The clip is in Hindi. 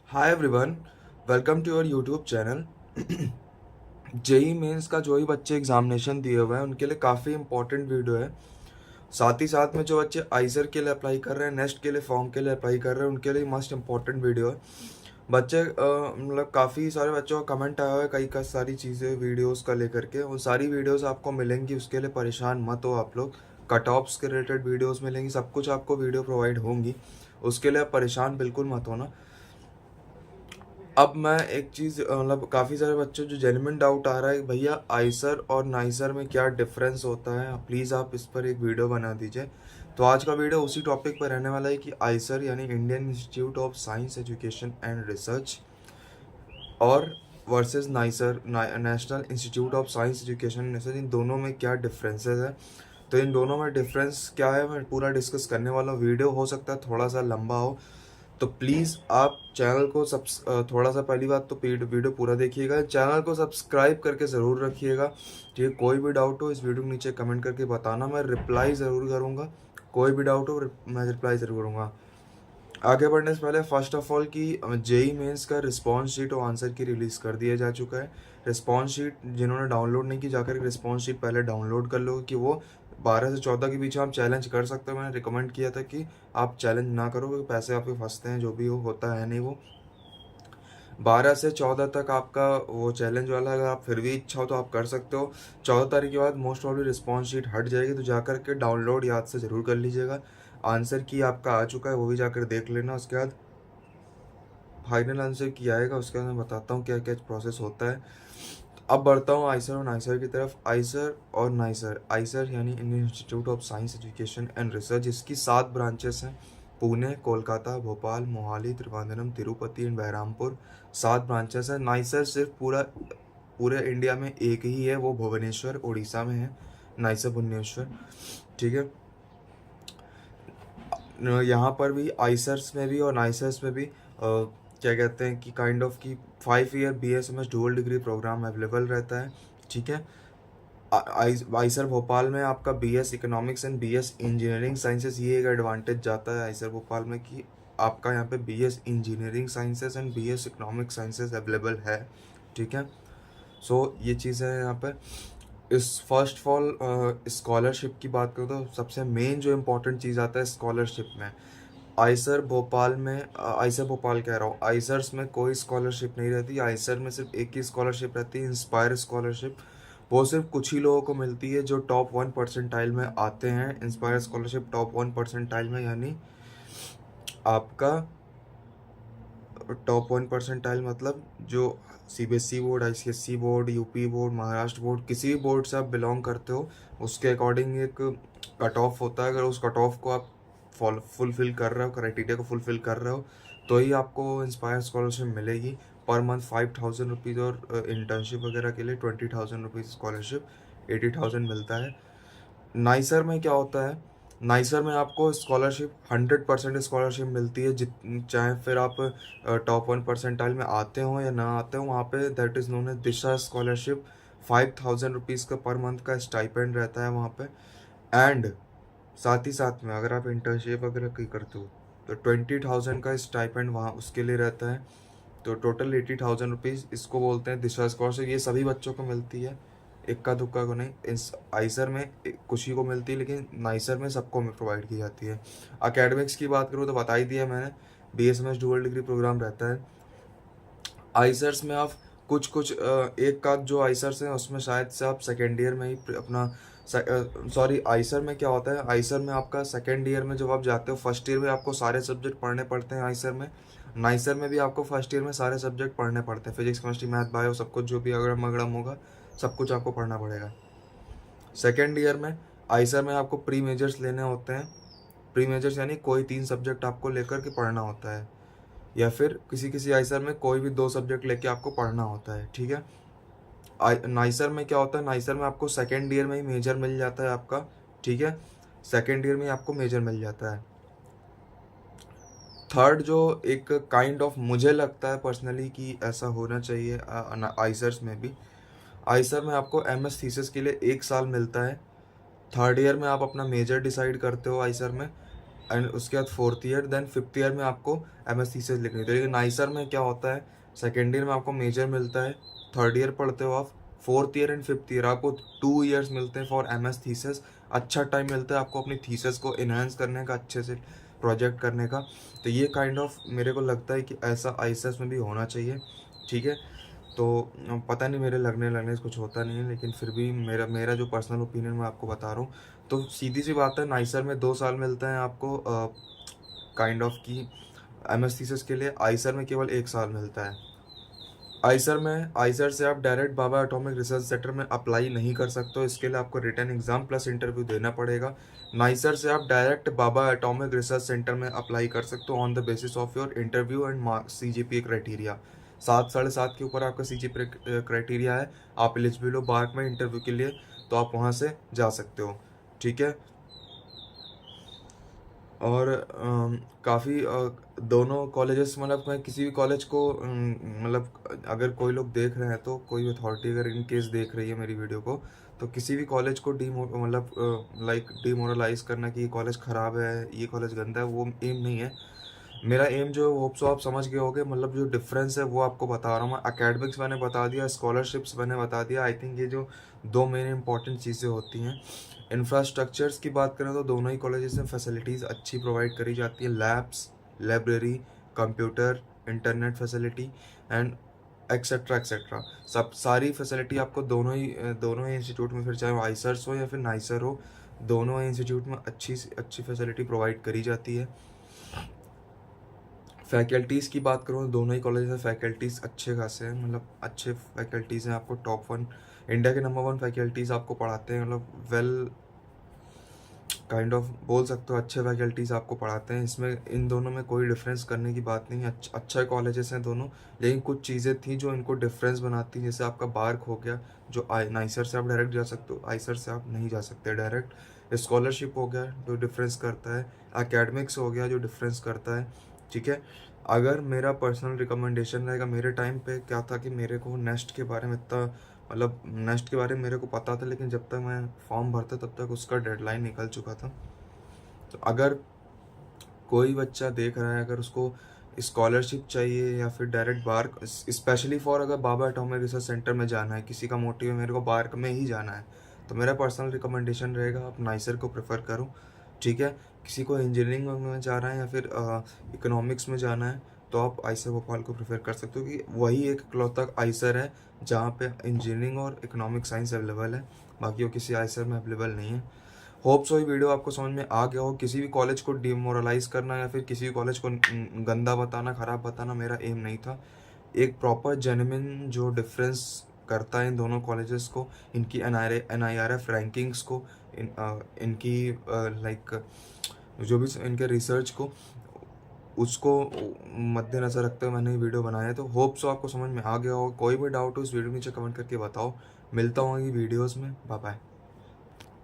Hi everyone, welcome to your YouTube channel. JEE mains का जो ही बच्चे एग्जामिनेशन दिए हुए हैं उनके लिए काफ़ी इंपॉर्टेंट वीडियो है। साथ ही साथ में जो बच्चे आइसर के लिए अप्लाई कर रहे हैं, नेक्स्ट के लिए फॉर्म के लिए अप्लाई कर रहे हैं, उनके लिए मस्ट इंपॉर्टेंट वीडियो है। बच्चे मतलब काफ़ी सारे बच्चों का कमेंट आया हुआ है कई सारी चीज़ें वीडियोस का लेकर के। उन सारी वीडियोस आपको मिलेंगी, उसके लिए परेशान मत हो आप लोग। कट ऑफ्स के रिलेटेड वीडियोस मिलेंगी, सब कुछ आपको वीडियो प्रोवाइड होंगी, उसके लिए आप परेशान बिल्कुल मत होना। अब मैं एक चीज़ मतलब काफ़ी सारे बच्चों जो जेन्युइन डाउट आ रहा है भैया आइसर और नाइसर में क्या डिफरेंस होता है, प्लीज़ आप इस पर एक वीडियो बना दीजिए। तो आज का वीडियो उसी टॉपिक पर रहने वाला है कि आइसर यानी Indian institute of science education and research और versus NISER national institute of science education and research, इन दोनों में क्या डिफरेंसेस है। तो इन दोनों में डिफरेंस क्या है मैं पूरा डिस्कस करने वाला हूँ। वीडियो हो सकता है थोड़ा सा लंबा हो, तो प्लीज़ आप चैनल को थोड़ा सा पहली बात तो वीडियो पूरा देखिएगा, चैनल को सब्सक्राइब करके ज़रूर रखिएगा। ठीक है, कोई भी डाउट हो इस वीडियो के नीचे कमेंट करके बताना, मैं रिप्लाई ज़रूर करूँगा। कोई भी डाउट हो मैं रिप्लाई ज़रूर करूँगा। आगे बढ़ने से पहले फर्स्ट ऑफ ऑल कि जेई मेंस का रिस्पॉन्स शीट और आंसर की रिलीज़ कर दिया जा चुका है। रिस्पॉन्स शीट जिन्होंने डाउनलोड नहीं की जाकर रिस्पॉन्स शीट पहले डाउनलोड कर लो, कि वो 12 से 14 के बीच आप चैलेंज कर सकते हो। मैंने रिकमेंड किया था कि आप चैलेंज ना करो क्योंकि पैसे आपके फंसते हैं, जो भी हो होता है नहीं। वो 12 से 14 तक आपका वो चैलेंज वाला, अगर आप फिर भी इच्छा हो तो आप कर सकते हो। 14 तारीख के बाद मोस्ट ऑफ रिस्पॉन्स शीट हट जाएगी, तो जाकर के डाउनलोड याद से ज़रूर कर लीजिएगा। आंसर की आपका आ चुका है, वो भी जाकर देख लेना। उसके बाद फाइनल आंसर किया आएगा, उसके बाद मैं बताता हूँ क्या क्या प्रोसेस होता है। अब बढ़ता हूँ आइसर और नाइसर की तरफ। आइसर और नाइसर, आइसर यानी Indian institute of science education and research, इसकी 7 ब्रांचेस हैं। पुणे, कोलकाता, भोपाल, मोहाली, त्रिवेंद्रम, तिरुपति एंड बहरामपुर, 7 ब्रांचेस हैं। नाइसर सिर्फ पूरे इंडिया में एक ही है, वो भुवनेश्वर उड़ीसा में है, नाइसर भुवनेश्वर। ठीक है, यहाँ पर भी आइसर्स में भी और नाइसर्स में भी क्या कहते हैं कि काइंड ऑफ की 5 year BSMS dual degree programme available रहता है। ठीक है, आइसर भोपाल में आपका BS economics and BS engineering sciences, ये एक एडवांटेज जाता है आइसर भोपाल में कि आपका यहाँ पे BS engineering sciences and BS economic sciences available है। ठीक है, सो ये चीज़ है यहाँ पे। इस फर्स्ट ऑफ ऑल स्कॉलरशिप की बात करूँ तो सबसे मेन जो इम्पोर्टेंट चीज़ आता है स्कॉलरशिप में, आइसर भोपाल में आइसर भोपाल कह रहा हूँ, आइसर्स में कोई स्कॉलरशिप नहीं रहती। आइसर में सिर्फ एक ही स्कॉलरशिप रहती है, इंस्पायर स्कॉलरशिप। वो सिर्फ कुछ ही लोगों को मिलती है जो टॉप 1% में आते हैं। इंस्पायर स्कॉलरशिप टॉप 1% में, यानी आपका टॉप 1% मतलब जो CBSE board, ICSE board, UP board, Maharashtra board, किसी भी बोर्ड से आप बिलोंग करते हो उसके अकॉर्डिंग एक कट ऑफ होता है। अगर उस कट ऑफ को आप फुलफिल कर रहे हो, क्राइटेरिया को फुलफिल कर रहे हो, तो ही आपको इंस्पायर स्कॉलरशिप मिलेगी। पर मंथ 5,000 रुपीज़, और इंटर्नशिप वगैरह के लिए 20,000 रुपीज़ स्कॉलरशिप, 80,000 मिलता है। नाइसर में क्या होता है, नाइसर में आपको स्कॉलरशिप 100% स्कॉलरशिप मिलती है, जित चाहे फिर आप टॉप 1% में आते हो या ना आते हो। वहाँ पे that is known as Disha scholarship. 5,000 rupees का पर मंथ का स्टाइपेंड रहता है वहाँ पे। एंड साथ ही साथ में अगर आप इंटर्नशिप वगैरह की करते हो तो 20,000 का स्टाइपेंड वहाँ उसके लिए रहता है। तो टोटल 80,000 रुपीज़, इसको बोलते हैं दिशा स्कॉलरशिप। ये सभी बच्चों को मिलती है, इक्का दुक्का को नहीं। इस आइसर में कुछ ही को मिलती है, लेकिन नाइसर में सबको प्रोवाइड की जाती है। अकेडमिक्स की बात करूँ तो बता ही दिया मैंने, BSMS डुअल डिग्री प्रोग्राम रहता है। आइसर्स में आप कुछ कुछ एक का जो आइसर्स हैं उसमें शायद से आप सेकेंड ईयर में ही अपना सॉरी, आइसर में क्या होता है, आइसर में आपका सेकेंड ईयर में जब आप जाते हो, फर्स्ट ईयर में आपको सारे सब्जेक्ट पढ़ने पड़ते हैं आइसर में। नाइसर में भी आपको फर्स्ट ईयर में सारे सब्जेक्ट पढ़ने पड़ते हैं, फिजिक्स केमिस्ट्री मैथ बायो सब कुछ, जो भी अगड़म मगड़म होगा सब कुछ आपको पढ़ना पड़ेगा। सेकेंड ईयर में आइसर में आपको प्री मेजर्स लेने होते हैं। प्री मेजर्स यानी कोई 3 सब्जेक्ट आपको लेकर के पढ़ना होता है, या फिर किसी किसी आइसर में कोई भी 2 सब्जेक्ट लेके आपको पढ़ना होता है। ठीक है, नाइसर में क्या होता है, नाइसर में आपको सेकेंड ईयर में ही मेजर मिल जाता है आपका। ठीक है, सेकेंड ईयर में ही आपको मेजर मिल जाता है। थर्ड जो एक काइंड ऑफ मुझे लगता है पर्सनली कि ऐसा होना चाहिए आइसर्स में भी, आइसर में आपको MS थीसिस के लिए 1 साल मिलता है। थर्ड ईयर में आप अपना मेजर डिसाइड करते हो आइसर में। एंड उसके बाद fourth year, then fifth year में आपको MS थीसिस लिखनी थी। लेकिन नाइसर में क्या होता है, सेकेंड ईयर में आपको मेजर मिलता है, थर्ड ईयर पढ़ते हो आप, fourth year and fifth year आपको 2 ईयर्स मिलते हैं फॉर MS थीसिस। अच्छा टाइम मिलता है आपको अपनी थीसिस को इन्हांस करने का, अच्छे से प्रोजेक्ट करने का। तो ये काइंड ऑफ मेरे को लगता है कि ऐसा ICES में भी होना चाहिए, ठीक है। तो पता नहीं, मेरे लगने से कुछ होता नहीं है, लेकिन फिर भी मेरा मेरा जो पर्सनल ओपिनियन मैं आपको बता रहा हूँ। तो सीधी सी बात है, नाइसर में 2 साल मिलता है आपको काइंड ऑफ की MS थीसिस के लिए, आइसर में केवल 1 साल मिलता है। आइसर से आप डायरेक्ट बाबा एटॉमिक रिसर्च सेंटर में अप्लाई नहीं कर सकते हो, इसके लिए आपको रिटन एग्जाम प्लस इंटरव्यू देना पड़ेगा। नाइसर से आप डायरेक्ट बाबा एटॉमिक रिसर्च सेंटर में अप्लाई कर सकते हो on the basis of your interview and CGPA criteria. 7 7.5 के ऊपर आपका CGPA क्राइटेरिया है, आप एलिजिबल हो बार्क में इंटरव्यू के लिए, तो आप वहाँ से जा सकते हो, ठीक है। और काफ़ी दोनों कॉलेजेस, मतलब मैं किसी भी कॉलेज को मतलब अगर कोई लोग देख रहे हैं, तो कोई अथॉरिटी अगर इन केस देख रही है मेरी वीडियो को, तो किसी भी कॉलेज को डिमोरलाइज करना कि ये कॉलेज ख़राब है, ये कॉलेज गंदा है, वो एम नहीं है मेरा। एम जो होप सो आप समझ गए होगे, मतलब जो डिफरेंस है वो आपको बता रहा हूँ मैं। एकेडमिक्स मैंने बता दिया, स्कॉलरशिप्स मैंने बता दिया। आई थिंक ये जो 2 मेन इंपॉर्टेंट चीज़ें होती हैं। इंफ्रास्ट्रक्चर्स की बात करें तो दोनों ही कॉलेजेस में फैसिलिटीज़ अच्छी प्रोवाइड करी जाती है, labs, library, computer, internet facility and etcetera etcetera. सब सारी फैसिलिटी आपको दोनों ही इंस्टीट्यूट में, फिर चाहे वो आइसर्स हो या फिर नाइसर हो, दोनों ही इंस्टीट्यूट में अच्छी अच्छी फैसिलिटी प्रोवाइड करी जाती है। फैकल्टीज़ की बात करूँ तो दोनों ही कॉलेज में फैकल्टीज़ अच्छे खासे हैं, मतलब अच्छे फैकल्टीज़ हैं। आपको टॉप 1 इंडिया के नंबर 1 फैकल्टीज़ आपको पढ़ाते हैं, मतलब वेल काइंड ऑफ बोल सकते हो, अच्छे फैकल्टीज़ आपको पढ़ाते हैं। इसमें इन दोनों में कोई डिफरेंस करने की बात नहीं है, अच्छा कॉलेजेस हैं दोनों। लेकिन कुछ चीज़ें थी जो इनको डिफरेंस बनाती हैं, जैसे आपका बार्क हो गया, जो नाइसर से आप डायरेक्ट जा सकते हो, आइसर से आप नहीं जा सकते डायरेक्ट। स्कॉलरशिप हो गया जो डिफरेंस करता है, एकेडमिक्स हो गया जो डिफरेंस करता है, ठीक है। अगर मेरा पर्सनल रिकमेंडेशन रहेगा, मेरे टाइम पे क्या था कि मेरे को नेस्ट के बारे में इतना, मतलब नेस्ट के बारे में मेरे को पता था, लेकिन जब तक मैं फॉर्म भरता तब तक उसका डेडलाइन निकल चुका था। तो अगर कोई बच्चा देख रहा है, अगर उसको स्कॉलरशिप चाहिए या फिर डायरेक्ट बार्क, स्पेशली फॉर अगर बाबा एटॉमिक रिसर्च सेंटर में जाना है, किसी का मोटिव है मेरे को बार्क में ही जाना है, तो मेरा पर्सनल रिकमेंडेशन रहेगा आप नाइसर को प्रेफर करो, ठीक है। किसी को इंजीनियरिंग में जा रहा है या फिर इकोनॉमिक्स में जाना है, तो आप आइसर भोपाल को प्रेफर कर सकते हो, कि वही एक इकलौता आइसर है जहाँ पे इंजीनियरिंग और इकोनॉमिक साइंस अवेलेबल है, बाकी वो किसी आइसर में अवेलेबल नहीं है। होप सो ये वीडियो आपको समझ में आ गया हो। किसी भी कॉलेज को डिमोरलाइज करना या फिर किसी भी कॉलेज को गंदा बताना, ख़राब बताना मेरा एम नहीं था। एक प्रॉपर जेन्युइन जो डिफरेंस करता है इन दोनों कॉलेजेस को, इनकी NIRF रैंकिंग्स को, इनकी लाइक जो भी इनके रिसर्च को, उसको मद्देनज़र रखते हुए मैंने ये वीडियो बनाया है। तो होप सो आपको समझ में आ गया हो। कोई भी डाउट हो इस वीडियो में नीचे कमेंट करके बताओ। मिलता हूँ ये वीडियोज़ में। Bye bye.